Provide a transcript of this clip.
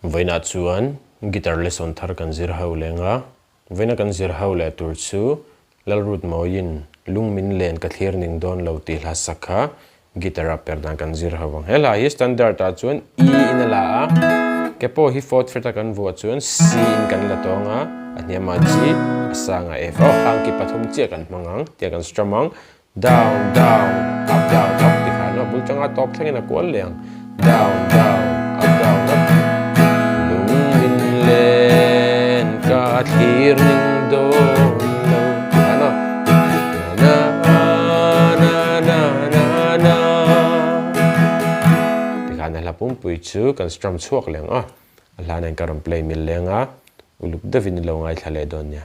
Vaina chuan guitar lesson thar kan zir ho lenga vaina kan zir ho le tur chu Lalruotmawii lungmin len ka thlir ning don lo ti hla sakha guitar Perhdan kan zir ho wang hela hi standard ta chuan e in la a ke po hi fourth fret kan vo chuan c in kan la tonga aniama g asanga f hang ki pathum che kan mangang tia kan strumang down down up ti khana bul changa top thengena kwal leng down up thlir ning don lo ano na tikana la pum pui chu kan strum chuak leng a la nen karam play mil lenga uluk davin lo ngai thale don nya